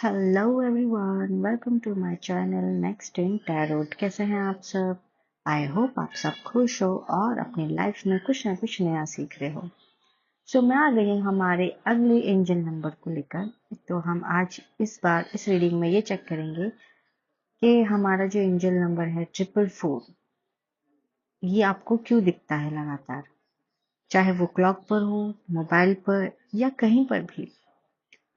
Hello everyone, welcome to my channel next in tarot. कैसे हैं आप सब? आई होप आप सब खुश हो और अपनी लाइफ में कुछ ना कुछ नया सीख रहे हो। मैं आ गई हूँ हमारे अगले एंजल नंबर को लेकर। तो हम आज इस बार इस रीडिंग में ये चेक करेंगे कि हमारा जो एंजल नंबर है 444, ये आपको क्यों दिखता है लगातार, चाहे वो क्लॉक पर हो, मोबाइल पर या कहीं पर भी।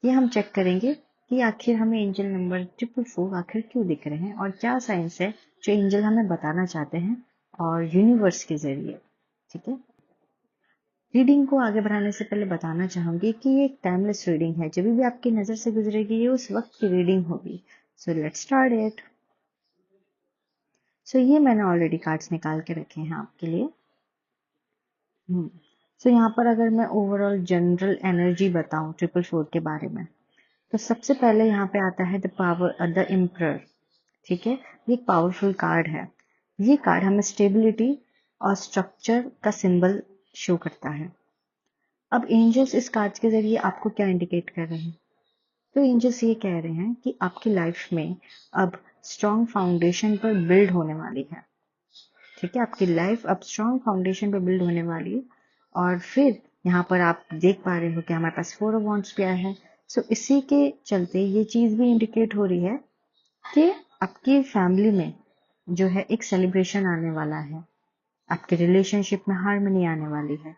ये हम चेक करेंगे कि आखिर हमें एंजल नंबर 444 आखिर क्यों दिख रहे हैं और क्या साइंस है जो एंजल हमें बताना चाहते हैं और यूनिवर्स के जरिए। ठीक है, रीडिंग को आगे बढ़ाने से पहले बताना चाहूंगी कि ये एक टाइमलेस रीडिंग है। जब भी आपकी नजर से गुजरेगी ये उस वक्त की रीडिंग होगी। Let's start it. ये मैंने ऑलरेडी कार्ड्स निकाल के रखे हैं आपके लिए। यहाँ पर अगर मैं ओवरऑल जनरल एनर्जी बताऊं 444 के बारे में, तो सबसे पहले यहाँ पे आता है द पावर द एम्परर। ठीक है, ये एक पावरफुल कार्ड है। ये कार्ड हमें स्टेबिलिटी और स्ट्रक्चर का सिंबल शो करता है। अब एंजल्स इस कार्ड के जरिए आपको क्या इंडिकेट कर रहे हैं? तो एंजल्स ये कह रहे हैं कि आपकी लाइफ में अब स्ट्रॉन्ग फाउंडेशन पर बिल्ड होने वाली है। ठीक है, आपकी लाइफ अब स्ट्रॉन्ग फाउंडेशन पर बिल्ड होने वाली है। और फिर यहाँ पर आप देख पा रहे हो कि हमारे पास 4 ऑफ वांड्स भी आया है। इसी के चलते ये चीज भी इंडिकेट हो रही है कि आपकी फैमिली में जो है एक सेलिब्रेशन आने वाला है, आपके रिलेशनशिप में हार्मनी आने वाली है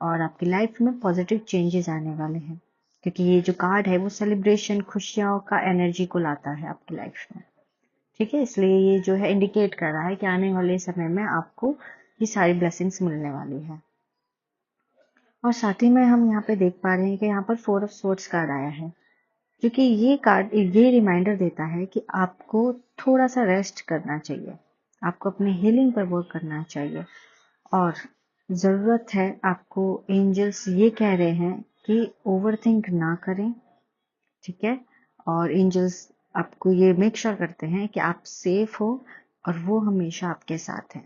और आपकी लाइफ में पॉजिटिव चेंजेस आने वाले हैं। क्योंकि ये जो कार्ड है वो सेलिब्रेशन, खुशियों का एनर्जी को लाता है आपकी लाइफ में। ठीक है, इसलिए ये जो है इंडिकेट कर रहा है कि आने वाले समय में आपको ये सारी ब्लेसिंग्स मिलने वाली है। और साथ ही में हम यहाँ पे देख पा रहे हैं कि यहाँ पर 4 ऑफ स्वॉर्ड्स कार्ड आया है, क्योंकि ये कार्ड ये रिमाइंडर देता है कि आपको थोड़ा सा रेस्ट करना चाहिए, आपको अपने हीलिंग पर वर्क करना चाहिए और ज़रूरत है आपको। एंजल्स ये कह रहे हैं कि ओवरथिंक ना करें। ठीक है, और एंजल्स आपको ये मेक श्योर करते हैं कि आप सेफ हो और वो हमेशा आपके साथ हैं।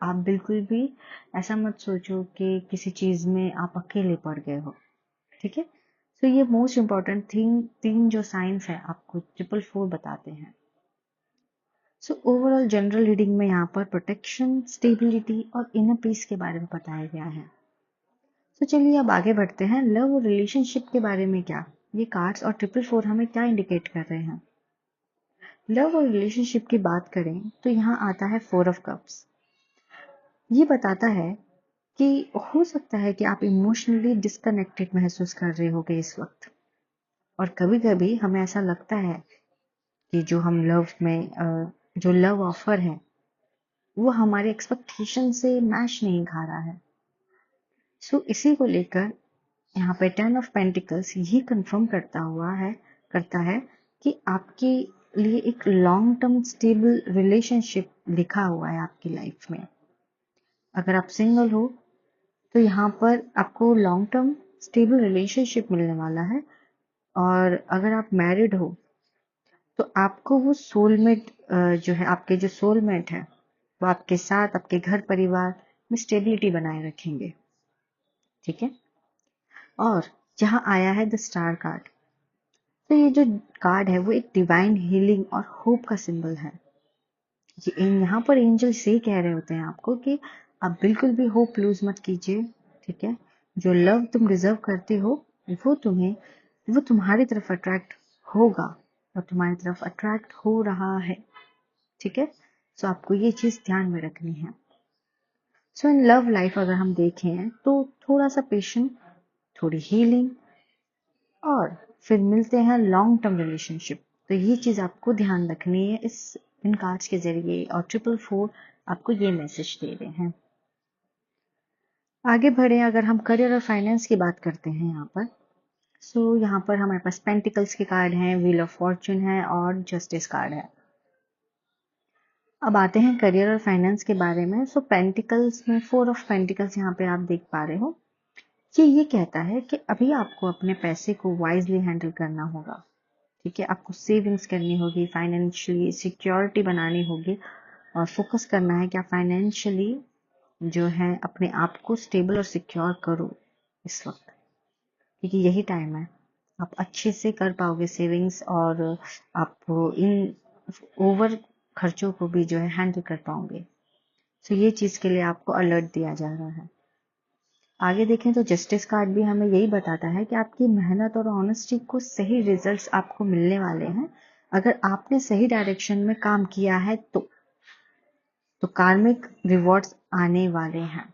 आप बिल्कुल भी ऐसा मत सोचो कि किसी चीज़ में आप अकेले पड़ गए हो। ठीक है, ये मोस्ट इम्पॉर्टेंट थिंग, तीन जो साइंस है आपको 444 बताते हैं। ओवरऑल जनरल रीडिंग में यहाँ पर प्रोटेक्शन, स्टेबिलिटी और इनर पीस के बारे में बताया गया है। चलिए अब आगे बढ़ते हैं। लव और रिलेशनशिप के बारे में क्या ये कार्ड्स और 444 हमें क्या इंडिकेट कर रहे हैं? लव और रिलेशनशिप की बात करें तो यहाँ आता है 4 ऑफ कप्स। ये बताता है कि हो सकता है कि आप इमोशनली डिस्कनेक्टेड महसूस कर रहे होगे इस वक्त, और कभी कभी हमें ऐसा लगता है कि जो हम लव में जो लव ऑफर है वो हमारे एक्सपेक्टेशन से मैच नहीं खा रहा है। इसी को लेकर यहाँ पे 10 ऑफ पेंटिकल्स ये कंफर्म करता है कि आपके लिए एक लॉन्ग टर्म स्टेबल रिलेशनशिप लिखा हुआ है आपकी लाइफ में। अगर आप सिंगल हो तो यहाँ पर आपको लॉन्ग टर्म स्टेबल रिलेशनशिप मिलने वाला है, और अगर आप मैरिड हो तो आपको वो सोलमेट जो है, आपके जो सोलमेट है वो आपके साथ आपके घर परिवार में स्टेबिलिटी बनाए रखेंगे। ठीक है, और जहाँ आया है द स्टार कार्ड, तो ये जो कार्ड है वो एक डिवाइन हीलिंग और होप का सिंबल है। यहाँ पर एंजल से कह रहे होते हैं आपको कि आप बिल्कुल भी होप लूज मत कीजिए। ठीक है, जो लव तुम डिजर्व करते हो वो तुम्हारी तरफ अट्रैक्ट होगा और तुम्हारी तरफ अट्रैक्ट हो रहा है। ठीक है, आपको ये चीज ध्यान में रखनी है। इन लव लाइफ अगर हम देखें तो थोड़ा सा पेशेंस, थोड़ी हीलिंग, और फिर मिलते हैं लॉन्ग टर्म रिलेशनशिप। तो ये चीज आपको ध्यान रखनी है इन कार्ड्स के जरिए, और 444 आपको ये मैसेज दे रहे हैं। आगे बढ़े, अगर हम करियर और फाइनेंस की बात करते हैं यहाँ पर, यहाँ पर हमारे पास पेंटिकल्स के कार्ड हैं, व्हील ऑफ फॉर्चून है और जस्टिस कार्ड है। अब आते हैं करियर और फाइनेंस के बारे में। पेंटिकल्स में 4 ऑफ पेंटिकल्स यहाँ पे आप देख पा रहे हो। ये कहता है कि अभी आपको अपने पैसे को वाइजली हैंडल करना होगा। ठीक है, आपको सेविंग्स करनी होगी, फाइनेंशियली सिक्योरिटी बनानी होगी और फोकस करना है कि आप फाइनेंशियली जो है अपने आप को स्टेबल और सिक्योर करो इस वक्त, क्योंकि यही टाइम है। आप अच्छे से कर पाओगे सेविंग्स, और आप इन ओवर खर्चों को भी जो है हैंडल कर पाओगे। सो ये चीज़ के लिए आपको अलर्ट दिया जा रहा है। आगे देखें तो जस्टिस कार्ड भी हमें यही बताता है कि आपकी मेहनत और ऑनेस्टी को सही रिजल्ट्स आपको मिलने वाले हैं। अगर आपने सही डायरेक्शन में काम किया है तो कार्मिक रिवॉर्ड्स आने वाले हैं।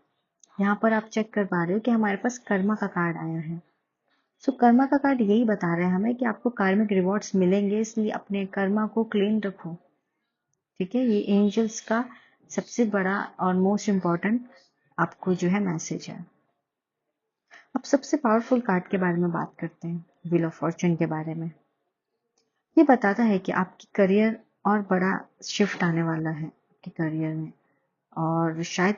यहाँ पर आप चेक कर पा रहे हो कि हमारे पास कर्मा का कार्ड आया है। सो कर्मा का कार्ड यही बता रहा है हमें कि आपको कार्मिक रिवॉर्ड्स मिलेंगे, इसलिए अपने कर्मा को क्लीन रखो। ठीक है, ये एंजल्स का सबसे बड़ा और मोस्ट इम्पॉर्टेंट आपको जो है मैसेज है। अब सबसे पावरफुल कार्ड के बारे में बात करते हैं, व्हील ऑफ फॉर्चून के बारे में। ये बताता है कि आपकी करियर और बड़ा शिफ्ट आने वाला है आपके करियर में, और शायद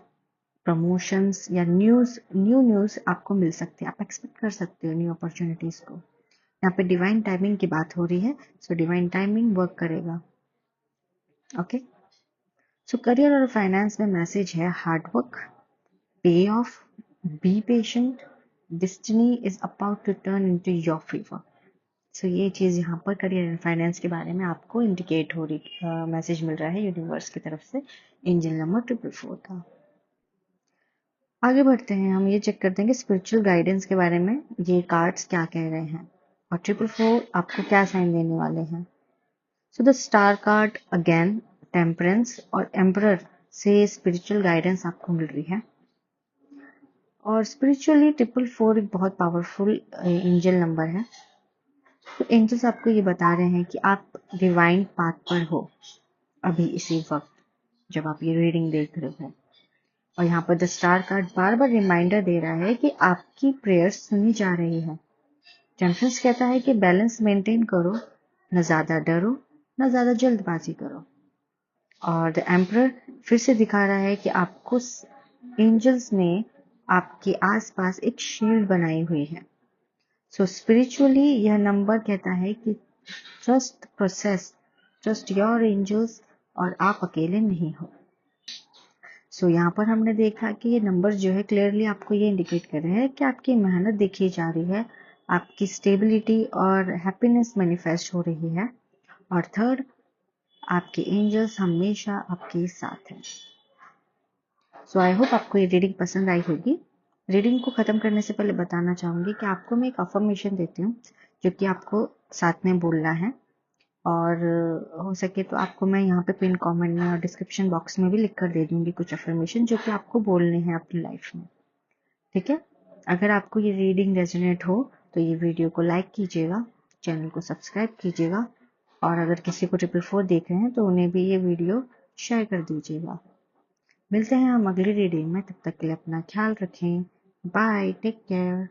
प्रमोशंस या न्यू न्यूज़ आपको मिल सकती है। आप एक्सपेक्ट कर सकते हो न्यू अपॉर्चुनिटीज़ को। यहाँ पे डिवाइन टाइमिंग की बात हो रही है, सो डिवाइन टाइमिंग वर्क करेगा। ओके, सो करियर और फाइनेंस में मैसेज है hard work, pay off, be patient, destiny is about to turn into your favour. So ये चीज़ यहाँ पर करियर एंड फाइनेंस के बारे में आपको इंडिकेट हो रही, मैसेज मिल रहा है यूनिवर्स की तरफ से, एंजल नंबर 444 का। आगे बढ़ते हैं, हम ये चेक करते हैं कि स्पिरिचुअल गाइडेंस के बारे में ये कार्ड्स क्या कह रहे हैं और 444 आपको क्या साइन देने वाले हैं। So the star card again, temperance और एम्परर से स्पिरिचुअल गाइडेंस आपको मिल रही है। और स्पिरिचुअली 444 एक बहुत पावरफुल एंजल नंबर है। तो एंजल्स आपको ये बता रहे हैं कि आप डिवाइन पाथ पर हो अभी इसी वक्त जब आप ये रीडिंग देख रहे हो। और यहाँ पर द स्टार कार्ड बार बार रिमाइंडर दे रहा है कि आपकी प्रेयर्स सुनी जा रही है। टेम्परेंस कहता है कि बैलेंस मेंटेन करो, न ज्यादा डरो न ज्यादा जल्दबाजी करो। और द एम्परर फिर से दिखा रहा है कि आपको एंजल्स ने आपके आसपास एक शील्ड बनाई हुई है। सो स्पिरिचुअली यह नंबर कहता है कि trust process, trust your angels, और आप अकेले नहीं हो। सो यहाँ पर हमने देखा कि ये नंबर जो है क्लियरली आपको ये इंडिकेट कर रहे हैं कि आपकी मेहनत देखी जा रही है, आपकी स्टेबिलिटी और हैप्पीनेस मैनिफेस्ट हो रही है। और थर्ड, आपके एंजल्स हमेशा आपके साथ हैं। सो आई होप आपको ये रीडिंग पसंद आई होगी। रीडिंग को ख़त्म करने से पहले बताना चाहूँगी कि आपको मैं एक अफर्मेशन देती हूँ जो कि आपको साथ में बोलना है, और हो सके तो आपको मैं यहाँ पे पिन कमेंट में और डिस्क्रिप्शन बॉक्स में भी लिख कर दे दूँगी कुछ अफर्मेशन जो कि आपको बोलने हैं अपनी लाइफ में। ठीक है, अगर आपको ये रीडिंग रेजोनेट हो तो ये वीडियो को लाइक कीजिएगा, चैनल को सब्सक्राइब कीजिएगा, और अगर किसी को 444 देख रहे हैं तो उन्हें भी ये वीडियो शेयर कर दीजिएगा। मिलते हैं हम अगली रीडिंग में, तब तक के लिए अपना ख्याल रखें। Bye, take care.